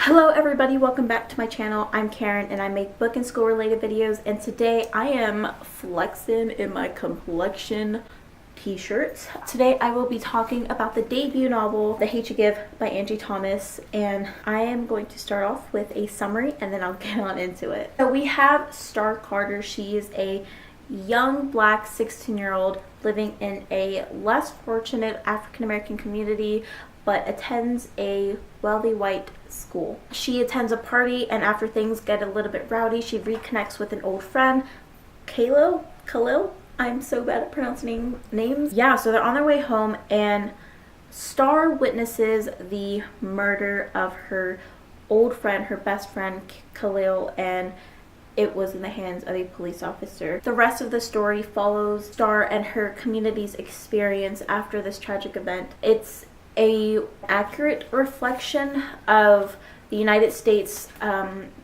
Hello everybody, welcome back to my channel. I'm Karen and I make book and school related videos, and today I am flexing in my complexion t-shirts. Today I will be talking about the debut novel The Hate You Give by Angie Thomas, and I am going to start off with a summary and then I'll get on into it. So we have Star Carter. She is a young black 16-year-old living in a less fortunate African-American community, but attends a wealthy white school. She attends a party, and after things get a little bit rowdy, she reconnects with an old friend, Khalil. I'm so bad at pronouncing names. Yeah, so they're on their way home, and Star witnesses the murder of her old friend, her best friend, Khalil, and it was in the hands of a police officer. The rest of the story follows Star and her community's experience after this tragic event. It's a accurate reflection of the United States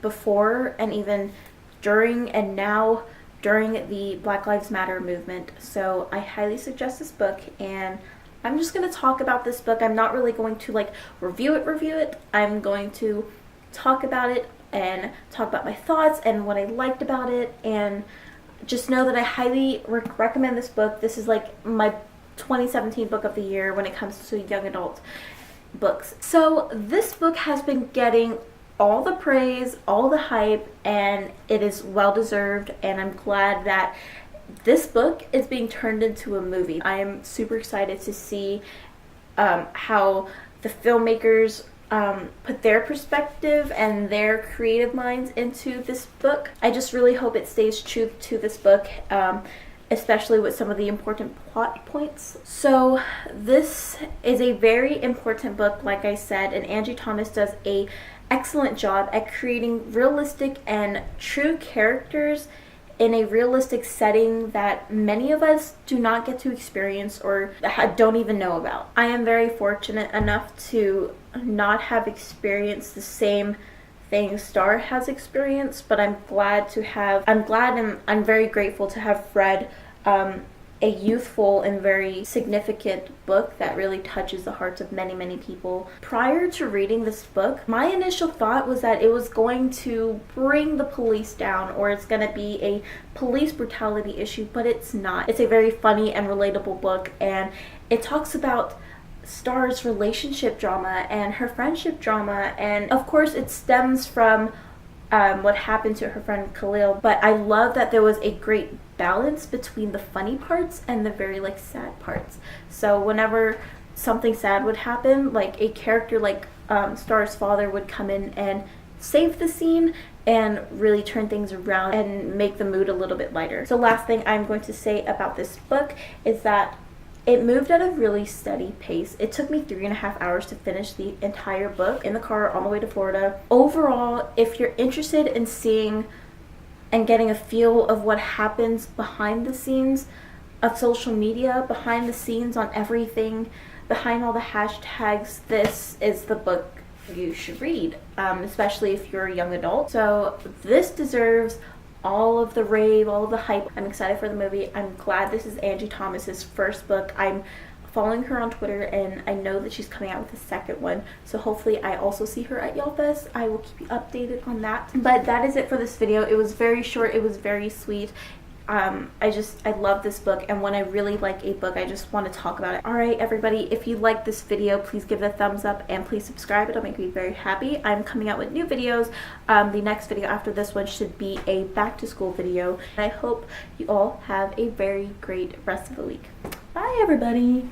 before and even during and now during the Black Lives Matter movement. So I highly suggest this book, and I'm just going to talk about this book. I'm not really going to review it. I'm going to talk about it and talk about my thoughts and what I liked about it, and just know that I highly recommend this book. This is like my 2017 book of the year when it comes to young adult books. So this book has been getting all the praise, all the hype, and it is well deserved, and I'm glad that this book is being turned into a movie. I am super excited to see how the filmmakers put their perspective and their creative minds into this book. I just really hope it stays true to this book, especially with some of the important plot points. So this is a very important book, like I said, and Angie Thomas does an excellent job at creating realistic and true characters in a realistic setting that many of us do not get to experience or don't even know about. I am very fortunate enough to not have experienced the same thing Star has experienced, but I'm very grateful to have read a youthful and very significant book that really touches the hearts of many people. Prior to reading this book, my initial thought was that it was going to bring the police down, or it's going to be a police brutality issue, but it's not. It's a very funny and relatable book, and it talks about Star's relationship drama and her friendship drama, and of course it stems from what happened to her friend Khalil, but I love that there was a great balance between the funny parts and the very sad parts. So whenever something sad would happen, like a character like Star's father would come in and save the scene and really turn things around and make the mood a little bit lighter. So last thing I'm going to say about this book is that it moved at a really steady pace. It took me 3.5 hours to finish the entire book in the car on the way to Florida. Overall, if you're interested in seeing and getting a feel of what happens behind the scenes of social media, behind the scenes on everything, behind all the hashtags, this is the book you should read, especially if you're a young adult. So this deserves all of the rave, all of the hype. I'm excited for the movie. I'm glad this is Angie Thomas's first book. I'm following her on Twitter, and I know that she's coming out with a second one, so hopefully I also see her at Y'all Fest. I will keep you updated on that. But that is it for this video. It was very short. It was very sweet. I love this book, and when I really like a book, I just want to talk about it. Alright everybody, if you like this video, please give it a thumbs up and please subscribe. It'll make me very happy. I'm coming out with new videos. The next video after this one should be a back to school video. I hope you all have a very great rest of the week. Bye everybody!